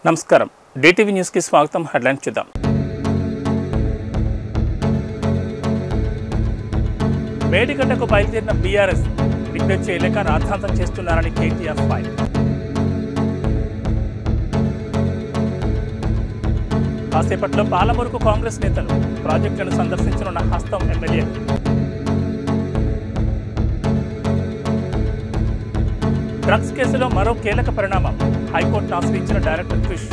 నమస్కారం DTV news కి స్వాగతం. హెడ్లైన్స్ చూద్దాం. మేడిగడ్డకు బయలుదేరిన బీఆర్ఎస్ డిక్లేర్ చేయలేక రాద్ధాంతం చేస్తున్నారని కేటీఆర్ ఫైర్. కాసేపట్లో పాలమూరుకు కాంగ్రెస్ నేతలు ప్రాజెక్టులను సందర్శించనున్న హస్తం ఎమ్మెల్యే. డ్రగ్స్ కేసులో మరో కీలక పరిణామం. హైకోర్టును ఆశ్రయించిన డైరెక్టర్ క్రిష్.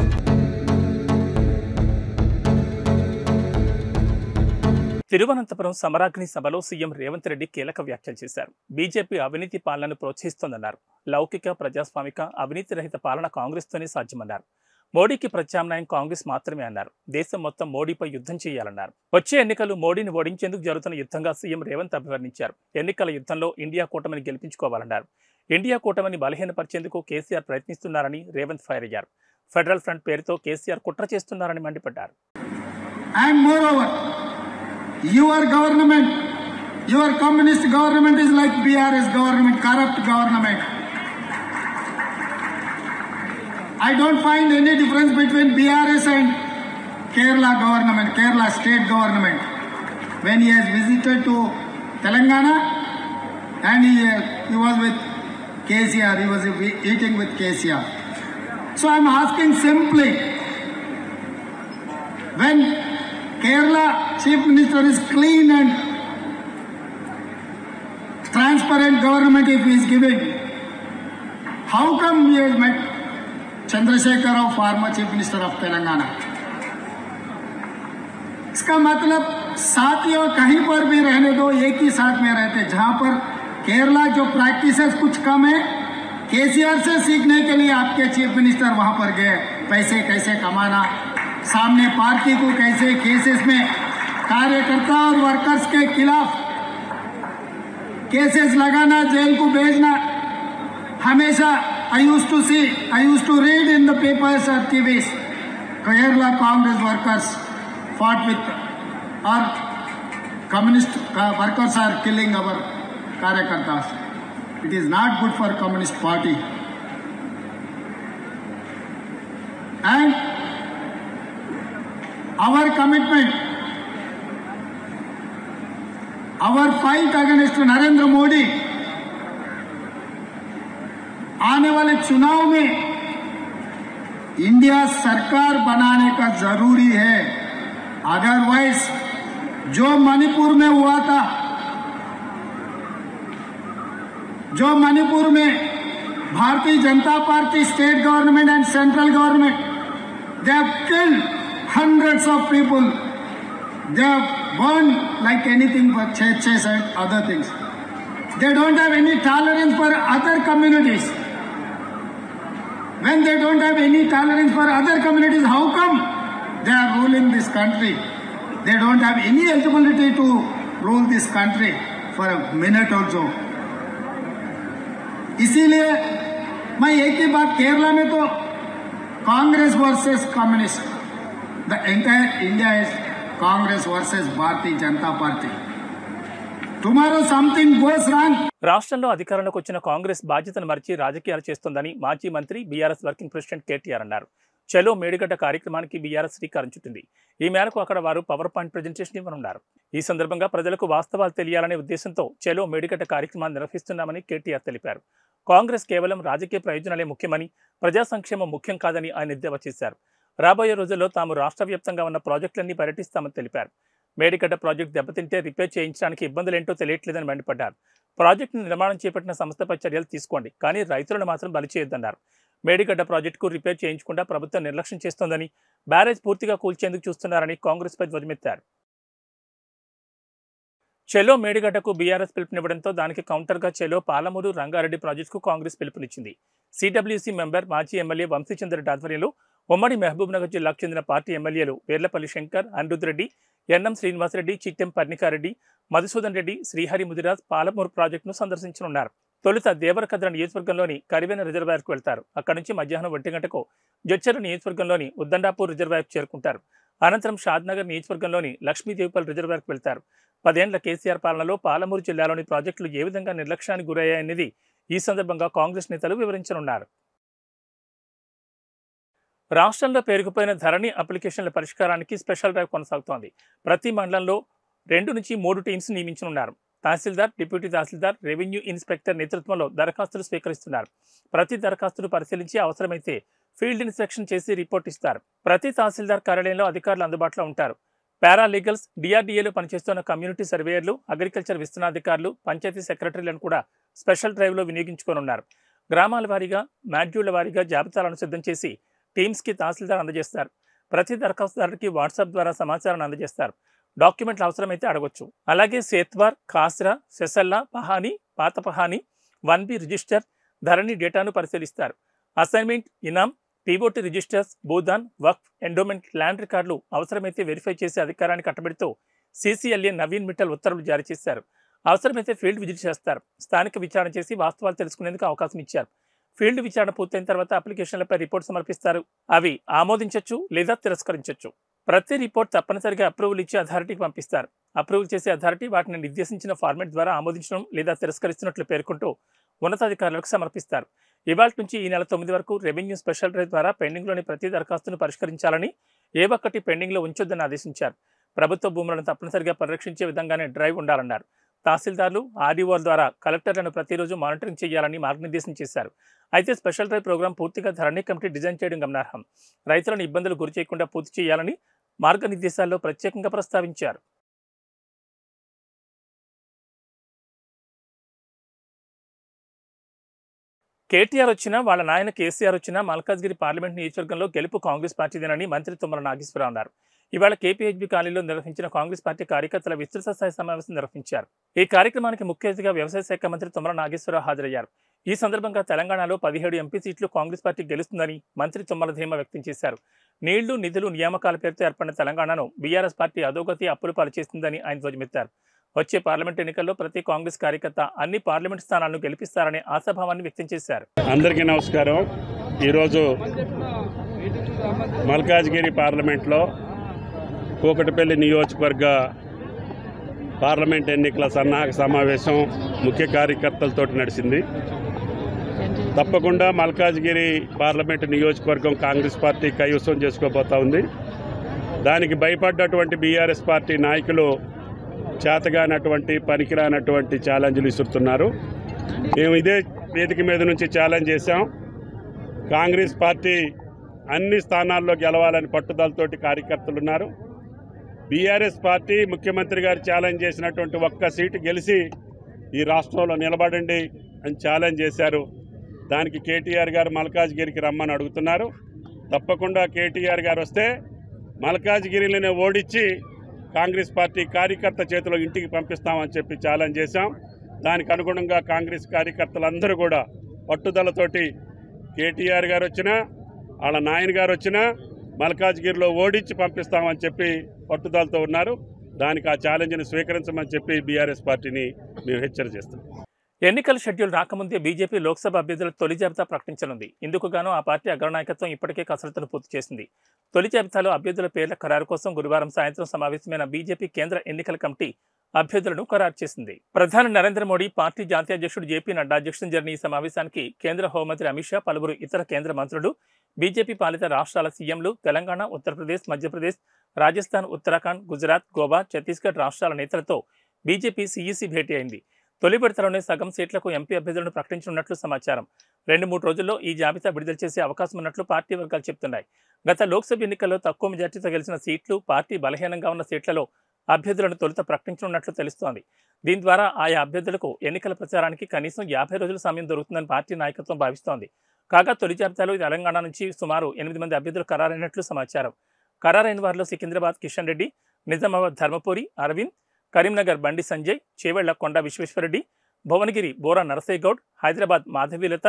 తిరువనంతపురం సమరాగ్ని సభలో సీఎం రేవంత్ రెడ్డి కీలక వ్యాఖ్యలు చేశారు. బీజేపీ అవినీతి పాలనను ప్రోత్సహిస్తోందన్నారు. లౌకిక ప్రజాస్వామిక అవినీతి రహిత పాలన కాంగ్రెస్తోనే సాధ్యమన్నారు. మోడీకి ప్రత్యామ్నాయం కాంగ్రెస్ మాత్రమే అన్నారు. దేశం మొత్తం మోడీపై యుద్ధం చేయాలన్నారు. వచ్చే ఎన్నికలు మోడీని ఓడించేందుకు జరుగుతున్న యుద్ధంగా సీఎం రేవంత్ అభివర్ణించారు. ఎన్నికల యుద్ధంలో ఇండియా కూటమిని గెలిపించుకోవాలన్నారు. ఇండియా కూటమిని బలహీనపరిచేందుకు కేసీఆర్ ప్రయత్నిస్తున్నారని రేవంత్ ఫైర్ అయ్యారు. ఫెడరల్ ఫ్రంట్ పేరుతో కేసీఆర్ కుట్ర చేస్తున్నారని మండిపడ్డారు. And moreover, your government, your communist government is like BRS government, corrupt government. I don't find any difference between BRS and Kerala government, Kerala state government. When he has visited to Telangana and he was with KCR, he was eating with KCR. So I am asking simply, when Kerala Chief Minister is clean and transparent government if he is giving, how come he has met Chandrasekhar Rao, former Chief Minister of Telangana? इसका मतलब साथियों कहीं पर भी रहने दो, एक ही साथ में रहते. जहां पर केरला जो प्रैक्टिसेस कुछ कम है, केसीआर से सीखने के लिए आपके चीफ मिनिस्टर वहां पर गए. पैसे कैसे कमाना, सामने पार्टी को कैसे केसेस में कार्यकर्ता और वर्कर्स के खिलाफ केसेस लगाना, जेल को भेजना. हमेशा I used to read in the papers or TVs, Kerala Congress workers fought with our communist workers are killing our karyakartas. It is not good for Communist Party. And our commitment, our fight against Narendra Modi, आने वाले चुनाव में India सरकार बनाने का जरूरी है. Otherwise जो मणिपुर में हुआ था, जो मणिपुर में Bharatiya Janata party state government and central government, they have killed hundreds of people, they have burned like anything for churches and other things. They don't have any tolerance for other communities. When they don't have any tolerance for other communities, how come they are ruling this country? They don't have any eligibility to rule this country for a minute also. इसीलिए मैं एक ही बात, केरला में तो Congress versus communist, the entire India is Congress versus Bharatiya Janata party. Tomorrow something goes wrong. రాష్ట్రంలో అధికారంలోకి వచ్చిన కాంగ్రెస్ బాధ్యతను మరిచి రాజకీయాలు చేస్తోందని మాజీ మంత్రి బీఆర్ఎస్ వర్కింగ్ ప్రెసిడెంట్ కేటీఆర్ అన్నారు. చలో మేడిగడ్డ కార్యక్రమానికి బీఆర్ఎస్ శ్రీకారం చుట్టింది. ఈ మేరకు అక్కడ వారు పవర్ పాయింట్ ప్రజెంటేషన్ ఇవ్వనున్నారు. ఈ సందర్భంగా ప్రజలకు వాస్తవాలు తెలియాలనే ఉద్దేశంతో చలో మేడిగడ్డ కార్యక్రమాన్ని నిర్వహిస్తున్నామని కేటీఆర్ తెలిపారు. కాంగ్రెస్ కేవలం రాజకీయ ప్రయోజనాలే ముఖ్యమని, ప్రజా సంక్షేమం ముఖ్యం కాదని ఆయన ఎద్దేవా చేశారు. రాబోయే రోజుల్లో తాము రాష్ట్ర వ్యాప్తంగా ఉన్న ప్రాజెక్టులన్నీ పర్యటిస్తామని తెలిపారు. మేడిగడ్డ ప్రాజెక్టు దెబ్బతింటే రిపేర్ చేయించడానికి ఇబ్బందులేంటో తెలియట్లేదని మండిపడ్డారు. ప్రాజెక్టును నిర్మాణం చేపట్టిన సంస్థపై చర్యలు తీసుకోండి, కానీ రైతులను మాత్రం బలి చేయొద్దన్నారు. మేడిగడ్డ ప్రాజెక్టుకు రిపేర్ చేయించకుండా ప్రభుత్వం నిర్లక్ష్యం చేస్తోందని, బ్యారేజ్ పూర్తిగా కూల్చేందుకు చూస్తున్నారని కాంగ్రెస్పై ధ్వజమెత్తారు. చెలో మేడిగడ్డకు బీఆర్ఎస్ పిలుపునివ్వడంతో దానికి కౌంటర్గా చెలో పాలమూరు రంగారెడ్డి ప్రాజెక్టుకు కాంగ్రెస్ పిలుపునిచ్చింది. సిడబ్ల్యూసీ మెంబర్ మాజీ ఎమ్మెల్యే వంశీచంద్రెడ్డి ఆధ్వర్యంలో ఉమ్మడి మహబూబ్నగర్ జిల్లాకు చెందిన పార్టీ ఎమ్మెల్యేలు వేర్లపల్లి శంకర్, అనిరుద్ రెడ్డి, ఎన్ఎం శ్రీనివాసరెడ్డి, చిట్టెం పర్ణికారెడ్డి, మధుసూదన్ రెడ్డి, శ్రీహరి ముదిరాజ్ పాలమూరు ప్రాజెక్టును సందర్శించనున్నారు. తొలుత దేవరకద్ర నియోజకవర్గంలోని కరివేన రిజర్వాయర్కు వెళ్తారు. అక్కడి నుంచి మధ్యాహ్నం 1 గంటకు జడ్చర్ల నియోజకవర్గంలోని ఉద్దండాపూర్ రిజర్వాయర్కు చేరుకుంటారు. అనంతరం షాద్నగర్ నియోజకవర్గంలోని లక్ష్మీదేవిపల్లి రిజర్వాయర్కు వెళ్తారు. 10 ఏళ్ల కేసీఆర్ పాలనలో పాలమూరు జిల్లాలోని ప్రాజెక్టులు ఏ విధంగా నిర్లక్ష్యానికి గురయ్యాయనేది ఈ సందర్భంగా కాంగ్రెస్ నేతలు వివరించనున్నారు. రాష్ట్రంలో పేరుకుపోయిన ధరణి అప్లికేషన్ల పరిష్కారానికి స్పెషల్ డ్రైవ్ కొనసాగుతోంది. ప్రతి మండలంలో 2 నుంచి 3 టీమ్స్ నియమించనున్నారు. తహసీల్దార్, డిప్యూటీ తహసీల్దార్, రెవెన్యూ ఇన్స్పెక్టర్ నేతృత్వంలో దరఖాస్తులు స్వీకరిస్తున్నారు. ప్రతి దరఖాస్తును పరిశీలించి అవసరమైతే ఫీల్డ్ ఇన్స్పెక్షన్ చేసి రిపోర్ట్ ఇస్తారు. ప్రతి తహసీల్దార్ కార్యాలయంలో అధికారులు అందుబాటులో ఉంటారు. పారాలీగల్స్, డిఆర్డీఏలో పనిచేస్తున్న కమ్యూనిటీ సర్వేయర్లు, అగ్రికల్చర్ విస్తరణాధికారులు, పంచాయతీ సెక్రటరీలను కూడా స్పెషల్ డ్రైవ్లో వినియోగించుకోనున్నారు. గ్రామాల వారీగా, మాడ్యూళ్ల వారీగా జాబితాలను సిద్ధం చేసి టీమ్స్కి తహసీల్దార్ అందజేస్తారు. ప్రతి దరఖాస్తుదారుడికి వాట్సాప్ ద్వారా సమాచారాన్ని అందజేస్తారు. డాక్యుమెంట్లు అవసరమైతే అడగొచ్చు. అలాగే సేత్వార్, ఖాస్రా, సెసల్లా, పహానీ, పాత పహానీ, 1B రిజిస్టర్, ధరణి డేటాను పరిశీలిస్తారు. అసైన్మెంట్, ఇనామ్, పీఓటీ రిజిస్టర్స్, భూదాన్, వక్ఫ్, ఎండోమెంట్, ల్యాండ్ రికార్డులు అవసరమైతే వెరిఫై చేసే అధికారాన్ని కట్టబెడుతూ CCLA నవీన్ మిట్టల్ ఉత్తర్వులు జారీ చేశారు. అవసరమైతే ఫీల్డ్ విజిట్ చేస్తారు. స్థానిక విచారణ చేసి వాస్తవాలు తెలుసుకునేందుకు అవకాశం ఇచ్చారు. ఫీల్డ్ విచారణ పూర్తయిన తర్వాత అప్లికేషన్లపై రిపోర్ట్ సమర్పిస్తారు. అవి ఆమోదించవచ్చు లేదా తిరస్కరించవచ్చు. ప్రతి రిపోర్ట్ తప్పనిసరిగా అప్రూవల్ ఇచ్చి అథారిటీకి పంపిస్తారు. అప్రూవల్ చేసే అథారిటీ వాటిని నిర్దేశించిన ఫార్మాట్ ద్వారా ఆమోదించడం లేదా తిరస్కరిస్తున్నట్లు పేర్కొంటూ ఉన్నతాధికారులకు సమర్పిస్తారు. ఇవాళ నుంచి ఈ నెల 9 వరకు రెవెన్యూ స్పెషల్ డ్రైవ్ ద్వారా పెండింగ్లోని ప్రతి దరఖాస్తును పరిష్కరించాలని, ఏ ఒక్కటి పెండింగ్లో ఉంచొద్దని ఆదేశించారు. ప్రభుత్వ భూములను తప్పనిసరిగా పరిరక్షించే విధంగానే డ్రైవ్ ఉండాలన్నారు. తహసీల్దార్లు, ఆర్డీఓల ద్వారా కలెక్టర్లను ప్రతిరోజు మానిటరింగ్ చేయాలని మార్గనిర్దేశం చేశారు. అయితే స్పెషల్ డ్రైవ్ ప్రోగ్రాం పూర్తిగా ధరణి కమిటీ డిజైన్ చేయడం గమనార్హం. రైతులను ఇబ్బందులు గురి చేయకుండా పూర్తి చేయాలని మార్గనిర్దేశాల్లో ప్రత్యేకంగా ప్రస్తావించారు. కేటీఆర్ వచ్చినా, వాళ్ళ నాయన కేసీఆర్ వచ్చినా మల్కాజ్గిరి పార్లమెంట్ నియోజకవర్గంలో గెలుపు కాంగ్రెస్ పార్టీదేనని మంత్రి తుమ్మల నాగేశ్వరరావు అన్నారు. ఇవాళ KPHB కాలనీలో నిర్వహించిన కాంగ్రెస్ పార్టీ కార్యకర్తల విస్తృత స్థాయి సమావేశం నిర్వహించారు. ఈ కార్యక్రమానికి ముఖ్య అతిథిగా వ్యవసాయ శాఖ మంత్రి తుమ్మల నాగేశ్వరరావు హాజరయ్యారు. ఈ సందర్భంగా తెలంగాణలో 17 ఎంపీ సీట్లు కాంగ్రెస్ పార్టీ గెలుస్తుందని మంత్రి తుమ్మల ధీమా వ్యక్తం చేశారు. నీళ్లు, నిధులు, నియామకాల పేరుతో ఏర్పడిన తెలంగాణను బీఆర్ఎస్ పార్టీ అధోగతి, అప్పుల పాలు చేస్తుందని ఆయన ధ్వజమెత్తారు. వచ్చే పార్లమెంట్ ఎన్నికల్లో ప్రతి కాంగ్రెస్ కార్యకర్త అన్ని పార్లమెంట్ స్థానాలను గెలిపిస్తారనే ఆశాభావాన్ని వ్యక్తం చేశారు. అందరికీ నమస్కారం. ఈరోజు మల్కాజ్గిరి పార్లమెంట్లో కూకటిపల్లి నియోజకవర్గ పార్లమెంట్ ఎన్నికల సన్నాహక సమావేశం ముఖ్య కార్యకర్తలతో నడిచింది. తప్పకుండా మల్కాజ్గిరి పార్లమెంట్ నియోజకవర్గం కాంగ్రెస్ పార్టీ కైవసం చేసుకోబోతా ఉంది. దానికి భయపడ్డటువంటి బీఆర్ఎస్ పార్టీ నాయకులు చేతగానటువంటి, పనికిరానటువంటి ఛాలెంజ్లు ఇస్తున్నారు. మేము ఇదే వేదిక మీద నుంచి ఛాలెంజ్ చేశాం. కాంగ్రెస్ పార్టీ అన్ని స్థానాల్లో గెలవాలని పట్టుదలతోటి కార్యకర్తలు ఉన్నారు. బీఆర్ఎస్ పార్టీ ముఖ్యమంత్రి గారు ఛాలెంజ్ చేసినటువంటి ఒక్క సీటు గెలిచి ఈ రాష్ట్రంలో నిలబడండి అని ఛాలెంజ్ చేశారు. దానికి కేటీఆర్ గారు మల్కాజ్గిరికి రమ్మని అడుగుతున్నారు. తప్పకుండా కేటీఆర్ గారు వస్తే మల్కాజ్గిరిలోనే ఓడించి కాంగ్రెస్ పార్టీ కార్యకర్త చేతిలో ఇంటికి పంపిస్తామని చెప్పి ఛాలెంజ్ చేశాం. దానికి అనుగుణంగా కాంగ్రెస్ కార్యకర్తలందరూ కూడా పట్టుదలతోటి కేటీఆర్ గారు వచ్చినా, వాళ్ళ నాయన గారు వచ్చినా మల్కాజ్గిరిలో ఓడించి పంపిస్తామని చెప్పి పట్టుదలతో ఉన్నారు. దానికి ఆ ఛాలెంజ్ని స్వీకరించమని చెప్పి బీఆర్ఎస్ పార్టీని మేము హెచ్చరిక చేస్తాం. ఎన్నికల షెడ్యూల్ రాకముందే బీజేపీ లోక్సభ అభ్యర్థుల తొలి జాబితా ప్రకటించనుంది. ఇందుకు గాను ఆ పార్టీ అగ్రనాయకత్వం ఇప్పటికే కసరత్తును పూర్తి చేసింది. తొలి జాబితాలో అభ్యర్థుల పేర్ల ఖరారు కోసం గురువారం సాయంత్రం సమావేశమైన బీజేపీ కేంద్ర ఎన్నికల కమిటీ అభ్యర్థులను ఖరారు చేసింది. ప్రధాని నరేంద్ర మోడీ, పార్టీ జాతీయ అధ్యక్షుడు జేపీ నడ్డా అధ్యక్షతన జరిగిన ఈ సమావేశానికి కేంద్ర హోంమంత్రి అమిత్ షా, పలువురు ఇతర కేంద్ర మంత్రులు, బీజేపీ పాలిత రాష్ట్రాల సీఎంలు, తెలంగాణ, ఉత్తరప్రదేశ్, మధ్యప్రదేశ్, రాజస్థాన్, ఉత్తరాఖండ్, గుజరాత్, గోవా, ఛత్తీస్గఢ్ రాష్ట్రాల నేతలతో బీజేపీ సీఈసీ భేటీ అయింది. తొలి విడతలోనే సగం సీట్లకు ఎంపీ అభ్యర్థులను ప్రకటించనున్నట్లు సమాచారం. 2-3 రోజుల్లో ఈ జాబితా విడుదల చేసే అవకాశం ఉన్నట్లు పార్టీ వర్గాలు చెబుతున్నాయి. గత లోక్సభ ఎన్నికల్లో తక్కువ మెజార్టీతో గెలిచిన సీట్లు, పార్టీ బలహీనంగా ఉన్న సీట్లలో అభ్యర్థులను తొలుత ప్రకటించనున్నట్లు తెలుస్తోంది. దీని ద్వారా ఆయా అభ్యర్థులకు ఎన్నికల ప్రచారానికి కనీసం 50 రోజుల సమయం దొరుకుతుందని పార్టీ నాయకత్వం భావిస్తోంది. కాగా తొలి జాబితాలో తెలంగాణ నుంచి సుమారు 8 మంది అభ్యర్థులు ఖరారైనట్లు సమాచారం. ఖరారైన వారిలో సికింద్రాబాద్ కిషన్ రెడ్డి, నిజామాబాద్ ధర్మపురి అరవింద్, కరీంనగర్ బండి సంజయ్, చేవెళ్ల కొండ విశ్వేశ్వరరెడ్డి, భువనగిరి బోరా నరసయ్యగౌడ్, హైదరాబాద్ మాధవీలత,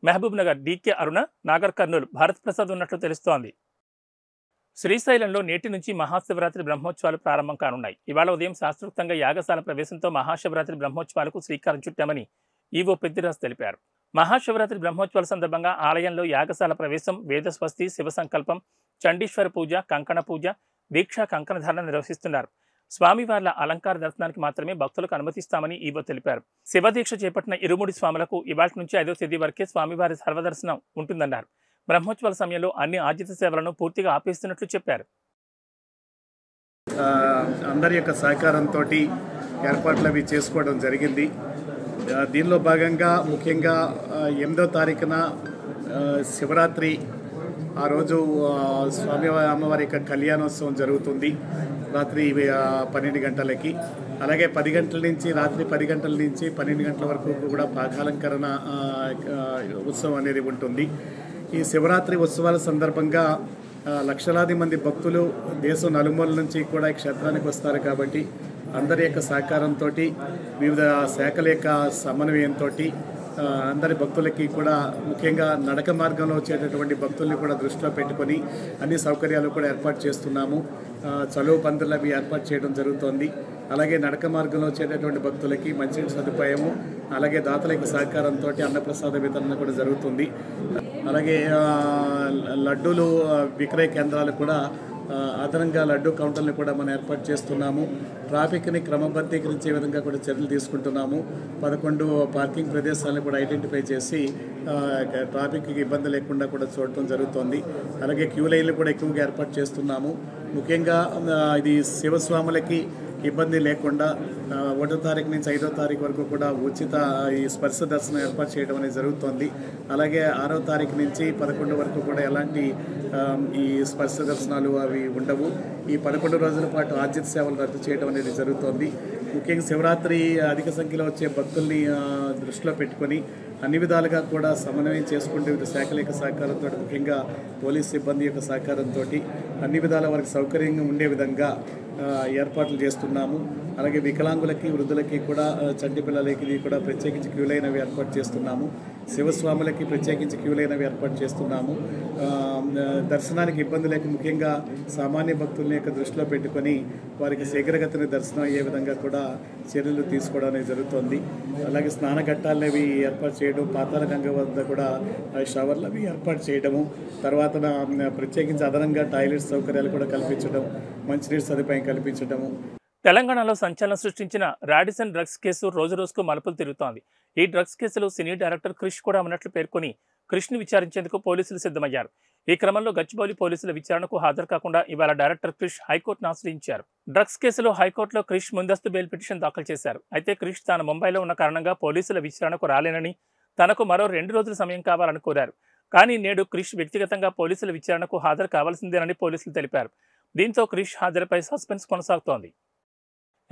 మహబూబ్ నగర్ డీకే అరుణ, నాగర్ కర్నూలు భారత్ ప్రసాద్ ఉన్నట్లు తెలుస్తోంది. శ్రీశైలంలో నేటి నుంచి మహాశివరాత్రి బ్రహ్మోత్సవాలు ప్రారంభం కానున్నాయి. ఇవాళ ఉదయం శాస్త్రోక్తంగా యాగశాల ప్రవేశంతో మహాశివరాత్రి బ్రహ్మోత్సవాలకు శ్రీకారం చుట్టామని ఈవో పెద్దిరాజు తెలిపారు. మహాశివరాత్రి బ్రహ్మోత్సవాల సందర్భంగా ఆలయంలో యాగశాల ప్రవేశం, వేదస్వస్తి, శివ సంకల్పం, చండీశ్వర పూజ, కంకణ పూజ, దీక్షా కంకణధారణ నిర్వహిస్తున్నారు. స్వామివార్ల అలంకార దర్శనానికి మాత్రమే భక్తులకు అనుమతిస్తామని ఈవో తెలిపారు. శివదీక్ష చేపట్టిన ఇరుముడి స్వాములకు ఇవాళ నుంచి 5వ తేదీ వరకే స్వామివారి సర్వదర్శనం ఉంటుందన్నారు. బ్రహ్మోత్సవాల సమయంలో అన్ని ఆర్జిత సేవలను పూర్తిగా ఆపేస్తున్నట్లు చెప్పారు. అందరి యొక్క సహకారంతో ఏర్పాట్లు అవి చేసుకోవడం జరిగింది. దీనిలో భాగంగా ముఖ్యంగా 8వ తారీఖున శివరాత్రి ఆ రోజు స్వామి అమ్మవారి యొక్క కళ్యాణోత్సవం జరుగుతుంది రాత్రి 12 గంటలకి. అలాగే 10 గంటల నుంచి రాత్రి 10 గంటల నుంచి 12 గంటల వరకు కూడా పాకాలంకరణ ఉత్సవం అనేది ఉంటుంది. ఈ శివరాత్రి ఉత్సవాల సందర్భంగా లక్షలాది మంది భక్తులు దేశం నలుమూల నుంచి కూడా ఈ క్షేత్రానికి వస్తారు. కాబట్టి అందరి యొక్క సహకారంతో వివిధ శాఖల యొక్క సమన్వయంతో అందరి భక్తులకి కూడా ముఖ్యంగా నడక మార్గంలో వచ్చేటటువంటి భక్తుల్ని కూడా దృష్టిలో పెట్టుకొని అన్ని సౌకర్యాలు కూడా ఏర్పాటు చేస్తున్నాము. చలువ పందులు అవి ఏర్పాటు చేయడం జరుగుతోంది. అలాగే నడక మార్గంలో వచ్చేటటువంటి భక్తులకి మంచినీటి సదుపాయము, అలాగే దాతల యొక్క సహకారంతో అన్నప్రసాద వితరణ కూడా జరుగుతుంది. అలాగే లడ్డూలు విక్రయ కేంద్రాలు కూడా అదనంగా లడ్డూ కౌంటర్లు కూడా మనం ఏర్పాటు చేస్తున్నాము. ట్రాఫిక్ని క్రమబద్ధీకరించే విధంగా కూడా చర్యలు తీసుకుంటున్నాము. 11 పార్కింగ్ ప్రదేశాలను కూడా ఐడెంటిఫై చేసి ట్రాఫిక్కి ఇబ్బంది లేకుండా కూడా చూడటం జరుగుతోంది. అలాగే క్యూ లైన్లు కూడా ఎక్కువగా ఏర్పాటు చేస్తున్నాము. ముఖ్యంగా ఇది శివస్వాములకి ఇబ్బంది లేకుండా 1వ తారీఖు నుంచి 5వ తారీఖు వరకు కూడా ఉచిత ఈ స్పర్శ దర్శనం ఏర్పాటు చేయడం అనేది జరుగుతోంది. అలాగే 6వ తారీఖు నుంచి 11 వరకు కూడా ఎలాంటి ఈ స్పర్శ దర్శనాలు అవి ఉండవు. ఈ 11 రోజుల పాటు ఆర్జిత సేవలు రద్దు చేయడం అనేది జరుగుతోంది. ముఖ్యంగా శివరాత్రి అధిక సంఖ్యలో వచ్చే భక్తుల్ని దృష్టిలో పెట్టుకొని అన్ని విధాలుగా కూడా సమన్వయం చేసుకుంటూ వివిధ శాఖల యొక్క సహకారంతో ముఖ్యంగా పోలీస్ సిబ్బంది యొక్క సహకారంతో అన్ని విధాల వారికి సౌకర్యంగా ఉండే విధంగా ఏర్పాట్లు చేస్తున్నాము. అలాగే వికలాంగులకి వృద్ధులకి కూడా చంటి పిల్లలకి కూడా ప్రత్యేకించి క్యూ లైన్ అవి ఏర్పాటు చేస్తున్నాము. శివస్వాములకి ప్రత్యేకించి క్యూ లైన్ అవి ఏర్పాటు చేస్తున్నాము. దర్శనానికి ఇబ్బంది లేక ముఖ్యంగా సామాన్య భక్తులని యొక్క దృష్టిలో పెట్టుకొని వారికి శీఘ్రగతిని దర్శనం అయ్యే విధంగా కూడా చర్యలు తీసుకోవడం అనేది జరుగుతుంది. అలాగే స్నాన ఘట్టాలు అవి ఏర్పాటు చేయడం, పాతాళ గంగ వద్ద కూడా షవర్లు అవి ఏర్పాటు చేయడము, తర్వాత ప్రత్యేకించి అదనంగా టాయిలెట్ సౌకర్యాలు కూడా కల్పించడం, మంచినీటి సదుపాయం కల్పించడము. తెలంగాణలో సంచలనం సృష్టించిన రాడిసన్ డ్రగ్స్ కేసు రోజురోజుకు మలుపులు తిరుగుతోంది. ఈ డ్రగ్స్ కేసులో సినీ డైరెక్టర్ క్రిష్ కూడా ఉన్నట్లు పేర్కొని క్రిష్ను విచారించేందుకు పోలీసులు సిద్ధమయ్యారు. ఈ క్రమంలో గచ్చిబౌలి పోలీసుల విచారణకు హాజరు కాకుండా ఇవాళ డైరెక్టర్ క్రిష్ హైకోర్టును ఆశ్రయించారు. డ్రగ్స్ కేసులో హైకోర్టులో క్రిష్ ముందస్తు బెయిల్ పిటిషన్ దాఖలు చేశారు. అయితే క్రిష్ తాను ముంబైలో ఉన్న కారణంగా పోలీసుల విచారణకు రాలేనని, తనకు మరో 2 రోజుల సమయం కావాలని కోరారు. కానీ నేడు క్రిష్ వ్యక్తిగతంగా పోలీసుల విచారణకు హాజరు కావాల్సిందేనని పోలీసులు తెలిపారు. దీంతో క్రిష్ హాజరుపై సస్పెన్స్ కొనసాగుతోంది.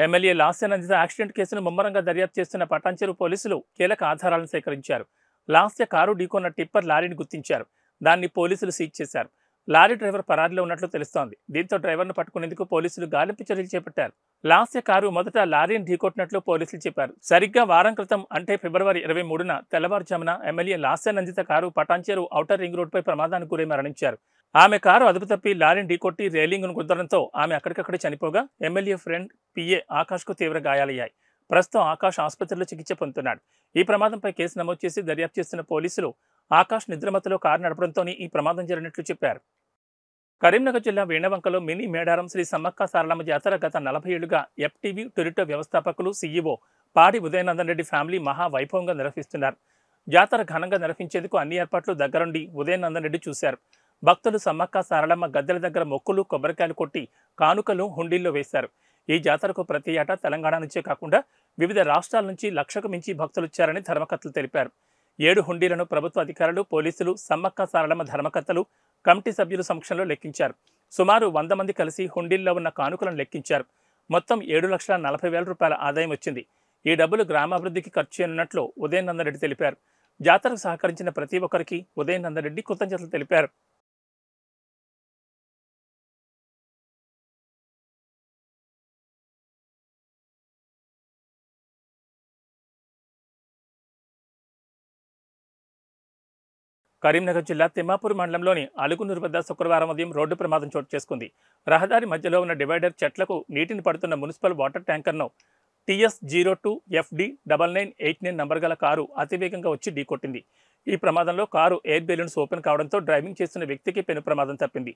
ఎమ్మెల్యే లాస్య నందిత యాక్సిడెంట్ కేసును ముమ్మరంగా దర్యాప్తు చేస్తున్న పటాన్చెరు పోలీసులు కీలక ఆధారాలను సేకరించారు. లాస్య కారు ఢీకొన్న టిప్పర్ లారీని గుర్తించారు. దాన్ని పోలీసులు సీజ్ చేశారు. లారీ డ్రైవర్ పరారీలో ఉన్నట్లు తెలుస్తోంది. దీంతో డ్రైవర్ను పట్టుకునేందుకు పోలీసులు గాలింపు చర్యలు చేపట్టారు. లాస్య కారు మొదట లారీని ఢీకొట్టినట్లు పోలీసులు చెప్పారు. సరిగ్గా వారం క్రితం అంటే ఫిబ్రవరి 23న తెల్లవారుజామున MLA Lasya Nanditha car Patancheru outer ring రోడ్డుపై ప్రమాదానికి గురై మరణించారు. ఆమె కారు అదుపు తప్పి లారీని ఢీకొట్టి రైలింగ్ను గుద్దడంతో ఆమె అక్కడికక్కడే చనిపోగా ఎమ్మెల్యే ఫ్రెండ్ పిఏ ఆకాష్కు తీవ్ర గాయాలయ్యాయి. ప్రస్తుతం ఆకాష్ ఆసుపత్రిలో చికిత్స పొందుతున్నాడు. ఈ ప్రమాదంపై కేసు నమోదు చేసి దర్యాప్తు చేస్తున్న పోలీసులు ఆకాష్ నిద్రమత్తులో కారు నడపడంతోనే ఈ ప్రమాదం జరిగినట్లు చెప్పారు. కరీంనగర్ జిల్లా వేణవంకలో మినీ మేడారం శ్రీ సమ్మక్క సారలమ్మ జాతర గత 40 ఏళ్లుగా ఎఫ్టీవీ టొరిటో వ్యవస్థాపకులు సీఈఓ పాడి ఉదయనందన్ రెడ్డి ఫ్యామిలీ మహా వైభవంగా నిర్వహిస్తున్నారు. జాతర ఘనంగా నిర్వహించేందుకు అన్ని ఏర్పాట్లు దగ్గరుండి ఉదయనందన్ రెడ్డి చూశారు. భక్తులు సమ్మక్క సారలమ్మ గద్దెల దగ్గర మొక్కులు, కొబ్బరికాయలు కొట్టి కానుకలు హుండీల్లో వేశారు. ఈ జాతరకు ప్రతి ఏటా తెలంగాణ నుంచే కాకుండా వివిధ రాష్ట్రాల నుంచి 1,00,000కు మించి భక్తులొచ్చారని ధర్మకర్తలు తెలిపారు. 7 హుండీలను ప్రభుత్వ అధికారులు, పోలీసులు, సమ్మక్క సారలమ్మ ధర్మకర్తలు, కమిటీ సభ్యుల సమక్షంలో లెక్కించారు. సుమారు 100 మంది కలిసి హుండీల్లో ఉన్న కానుకలను లెక్కించారు. మొత్తం 7,40,000 రూపాయల ఆదాయం వచ్చింది. ఈ డబ్బులు గ్రామాభివృద్ధికి ఖర్చు చేయనున్నట్లు ఉదయనందన్ రెడ్డి తెలిపారు. జాతరకు సహకరించిన ప్రతి ఒక్కరికి ఉదయనందన్ రెడ్డి కృతజ్ఞతలు తెలిపారు. కరీంనగర్ జిల్లా తిమ్మాపూర్ మండలంలోని అలుగునూరు వద్ద శుక్రవారం ఉదయం రోడ్డు ప్రమాదం చోటు చేసుకుంది. రహదారి మధ్యలో ఉన్న డివైడర్ చెట్లకు నీటిని పడుతున్న మున్సిపల్ వాటర్ ట్యాంకర్ను TS02FD9989 నంబర్ గల కారు అతివేగంగా వచ్చి ఢీకొట్టింది. ఈ ప్రమాదంలో కారు ఎయిర్ బెలూన్స్ ఓపెన్ కావడంతో డ్రైవింగ్ చేస్తున్న వ్యక్తికి పెను ప్రమాదం తప్పింది.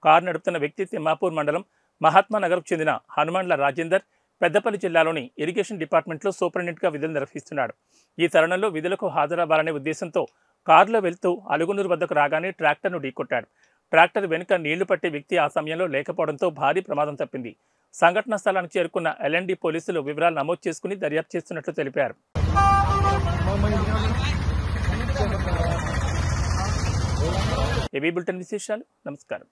కారు నడుపుతున్న వ్యక్తి తిమ్మాపూర్ మండలం మహాత్మానగర్కు చెందిన హనుమాన్ల రాజేందర్ పెద్దపల్లి జిల్లాలోని ఇరిగేషన్ డిపార్ట్మెంట్లో సూపరింటెండెంట్గా విధులు నిర్వహిస్తున్నాడు. ఈ తరుణంలో విధులకు హాజరవ్వాలనే ఉద్దేశంతో కారులో వెళ్తూ అలుగునూరు వద్దకు రాగానే ట్రాక్టర్ను ఢీకొట్టాడు. ట్రాక్టర్ వెనుక నీళ్లు పట్టే వ్యక్తి ఆ సమయంలో లేకపోవడంతో భారీ ప్రమాదం తప్పింది. సంఘటనా స్థలానికి చేరుకున్న ఎల్ఎండి పోలీసులు వివరాలు నమోదు చేసుకుని దర్యాప్తు చేస్తున్నట్లు తెలిపారు. ఏబీ బులెటిన్ విశేషాలు. నమస్కారం.